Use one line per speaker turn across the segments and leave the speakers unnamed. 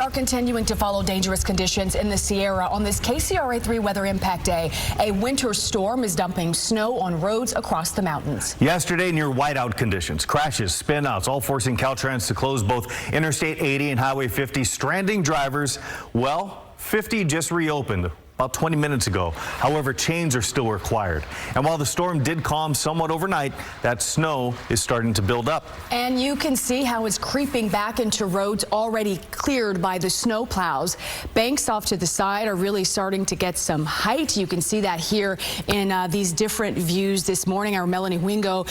are continuing to follow dangerous conditions in the Sierra on this KCRA3 Weather Impact Day. A winter storm is dumping snow on roads across the mountains.
Yesterday, near whiteout conditions, crashes, spin-outs, all forcing Caltrans to close both Interstate 80 and Highway 50, stranding drivers. Well, 50 just reopened about 20 minutes ago. However, chains are still required. And while the storm did calm somewhat overnight, that snow is starting to build up.
And you can see how it's creeping back into roads already cleared by the snow plows. Banks off to the side are really starting to get some height. You can see that here in these different views this morning. Our Melanie Wingo,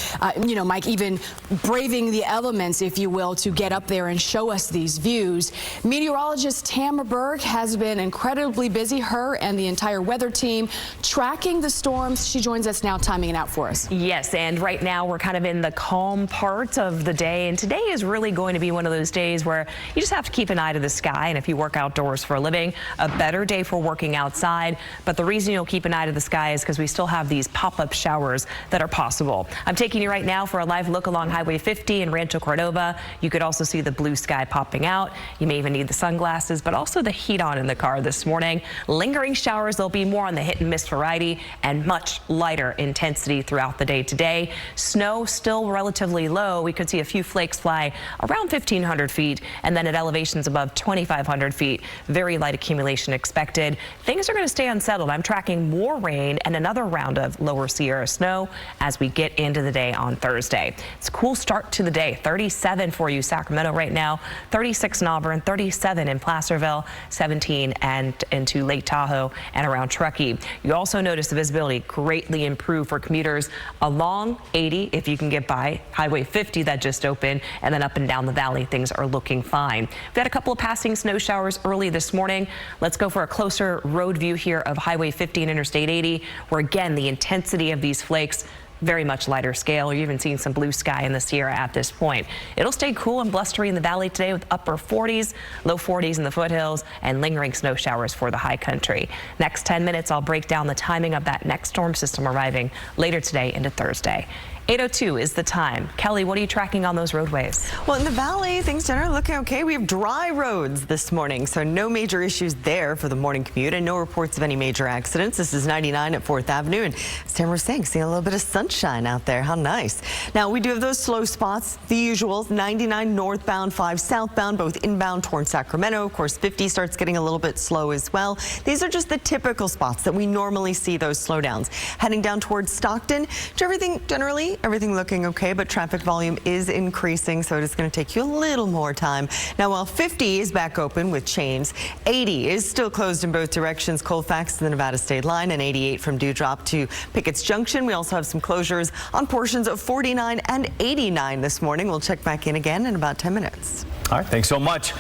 Mike, even braving the elements, if you will, to get up there and show us these views. Meteorologist Tamara Berg has been incredibly busy, her and the entire weather team, tracking the storms. She joins us now, timing it out for us.
Yes, and right now we're kind of in the calm part of the day, and today is really going to be one of those days where you just have to keep an eye to the sky, and if you work outdoors for a living, a better day for working outside. But the reason you'll keep an eye to the sky is because we still have these pop-up showers that are possible. I'm taking you right now for a live look along Highway 50 in Rancho Cordova. You could also see the blue sky popping out. You may even need the sunglasses, but also the heat on in the car this morning. Lingering showers, there'll be more on the hit and miss variety and much lighter intensity throughout the day today. Snow still relatively low. We could see a few flakes fly around 1,500 feet, and then at elevations above 2,500 feet, very light accumulation expected. Things are going to stay unsettled. I'm tracking more rain and another round of lower Sierra snow as we get into the day on Thursday. It's a cool start to the day. 37 for you, Sacramento right now, 36 in Auburn, 37 in Placerville, 17 and into Lake Tahoe and around Truckee. You also notice the visibility greatly improved for commuters along 80 if you can get by, Highway 50 that just opened, and then up and down the valley things are looking fine. We've had a couple of passing snow showers early this morning. Let's go for a closer road view here of Highway 50 and Interstate 80, where again the intensity of these flakes very much lighter scale. You're even seeing some blue sky in the Sierra at this point. It'll stay cool and blustery in the valley today with upper 40s, low 40s in the foothills, and lingering snow showers for the high country. Next 10 minutes, I'll break down the timing of that next storm system arriving later today into Thursday. 8:02 is the time. Kelly, what are you tracking on those roadways?
Well, in the valley, things generally looking okay. We have dry roads this morning, so no major issues there for the morning commute and no reports of any major accidents. This is 99 at 4th Avenue, and as Tamara was saying, seeing a little bit of sunshine out there. How nice. Now, we do have those slow spots, the usual, 99 northbound, 5 southbound, both inbound towards Sacramento. Of course, 50 starts getting a little bit slow as well. These are just the typical spots that we normally see those slowdowns. Heading down towards Stockton, everything looking okay, but traffic volume is increasing, so it is going to take you a little more time. Now, while 50 is back open with chains, 80 is still closed in both directions, Colfax to the Nevada state line, and 88 from Dewdrop to Pickett's Junction. We also have some closures on portions of 49 and 89 this morning. We'll check back in again in about 10 minutes.
All right, thanks so much.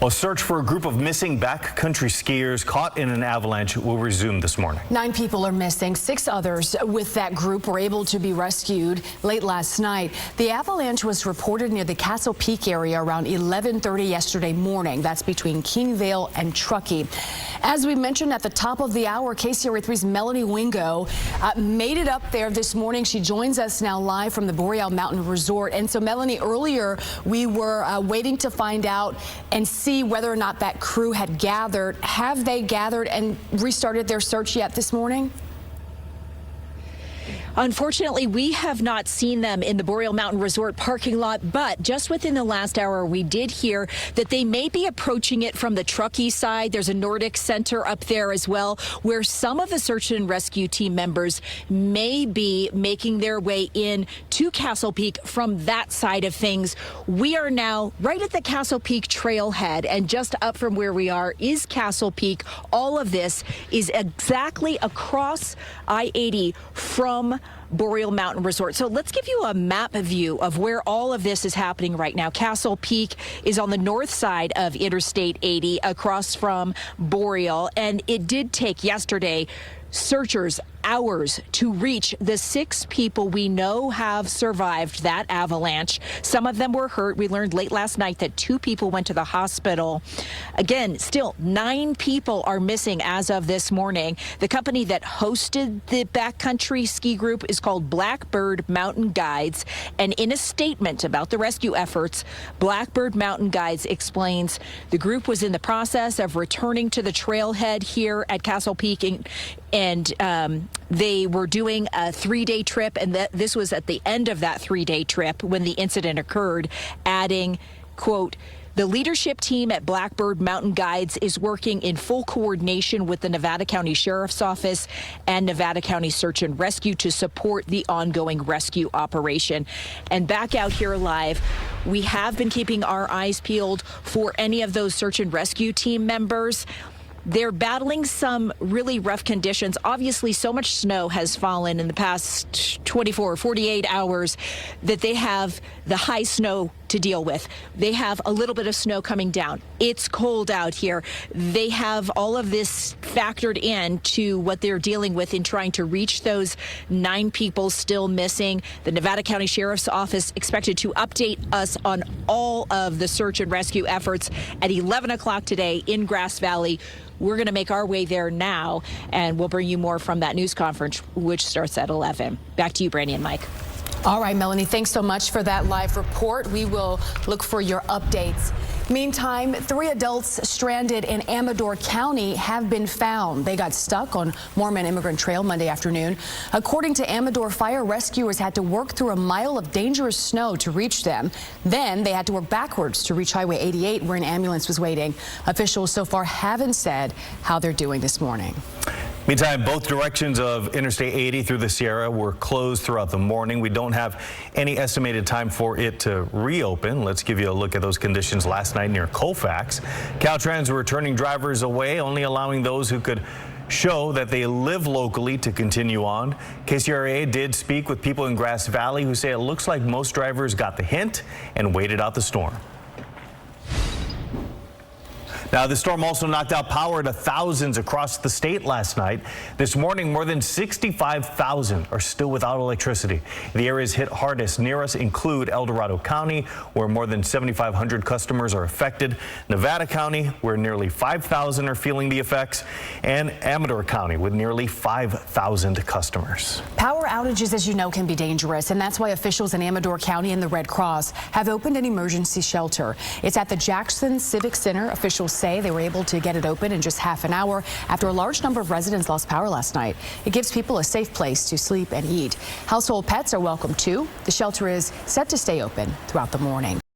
A search for a group of missing backcountry skiers caught in an avalanche will resume this morning.
9 people are missing. 6 others with that group were able to be rescued late last night. The avalanche was reported near the Castle Peak area around 11:30 yesterday morning. That's between Kingvale and Truckee. As we mentioned at the top of the hour, KCRA3's Melanie Wingo made it up there this morning. She joins us now live from the Boreal Mountain Resort. And so, Melanie, earlier we were waiting to find out and see whether or not that crew had gathered. Have they gathered and restarted their search yet this morning?
Unfortunately, we have not seen them in the Boreal Mountain Resort parking lot, but just within the last hour, we did hear that they may be approaching it from the Truckee side. There's a Nordic Center up there as well, where some of the search and rescue team members may be making their way in to Castle Peak from that side of things. We are now right at the Castle Peak trailhead, and just up from where we are is Castle Peak. All of this is exactly across I-80 from Boreal Mountain Resort. So let's give you a map view of where all of this is happening right now. Castle Peak is on the north side of Interstate 80 across from Boreal, and it did take yesterday searchers hours to reach the 6 people we know have survived that avalanche. Some of them were hurt. We learned late last night that 2 people went to the hospital. Again, still 9 people are missing as of this morning. The company that hosted the backcountry ski group is is called Blackbird Mountain Guides. And in a statement about the rescue efforts, Blackbird Mountain Guides explains the group was in the process of returning to the trailhead here at Castle Peak, and they were doing a 3-day trip, and this was at the end of that 3-day trip when the incident occurred, adding, quote, "The leadership team at Blackbird Mountain Guides is working in full coordination with the Nevada County Sheriff's Office and Nevada County Search and Rescue to support the ongoing rescue operation." And back out here live, we have been keeping our eyes peeled for any of those search and rescue team members. They're battling some really rough conditions. Obviously, so much snow has fallen in the past 24 or 48 hours that they have the high snow to deal with. They have a little bit of snow coming down. It's cold out here. They have all of this factored in to what they're dealing with in trying to reach those 9 people still missing. The Nevada County Sheriff's Office expected to update us on all of the search and rescue efforts at 11 o'clock today in Grass Valley. We're going to make our way there now, and we'll bring you more from that news conference, which starts at 11. Back to you, Brandy and Mike.
All right, Melanie, thanks so much for that live report. We will look for your updates. Meantime, 3 adults stranded in Amador County have been found. They got stuck on Mormon Immigrant Trail Monday afternoon. According to Amador, fire rescuers had to work through a mile of dangerous snow to reach them. Then they had to work backwards to reach Highway 88, where an ambulance was waiting. Officials so far haven't said how they're doing this morning.
Meantime, both directions of Interstate 80 through the Sierra were closed throughout the morning. We don't have any estimated time for it to reopen. Let's give you a look at those conditions last night near Colfax. Caltrans were turning drivers away, only allowing those who could show that they live locally to continue on. KCRA did speak with people in Grass Valley who say it looks like most drivers got the hint and waited out the storm. Now, the storm also knocked out power to thousands across the state last night. This morning, more than 65,000 are still without electricity. The areas hit hardest near us include El Dorado County, where more than 7,500 customers are affected, Nevada County, where nearly 5,000 are feeling the effects, and Amador County, with nearly 5,000 customers.
Power outages, as you know, can be dangerous, and that's why officials in Amador County and the Red Cross have opened an emergency shelter. It's at the Jackson Civic Center. Officials say they were able to get it open in just half an hour after a large number of residents lost power last night. It gives people a safe place to sleep and eat. Household pets are welcome too. The shelter is set to stay open throughout the morning.